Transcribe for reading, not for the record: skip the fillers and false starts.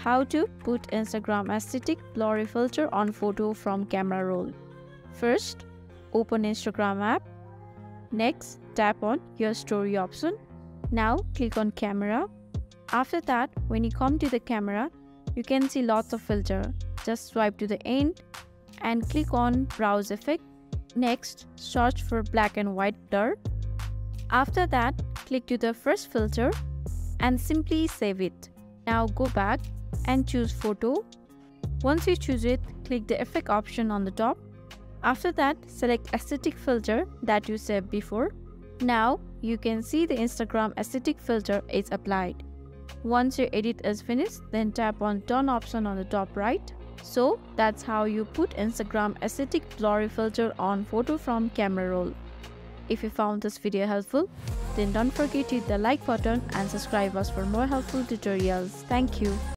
How to put Instagram aesthetic blurry filter on photo from camera roll. First, open Instagram app. Next, tap on your story option. Now click on camera. After that, when you come to the camera, you can see lots of filter. Just swipe to the end and click on browse effect. Next, search for black and white blur. After that, click to the first filter and simply save it. Now go back and choose photo. Once you choose it, click the effect option on the top. After that, select aesthetic filter that you saved before. Now you can see the Instagram aesthetic filter is applied. Once your edit is finished, then tap on done option on the top right. So that's how you put Instagram aesthetic blurry filter on photo from camera roll. If you found this video helpful, then don't forget to hit the like button and subscribe us for more helpful tutorials. Thank you.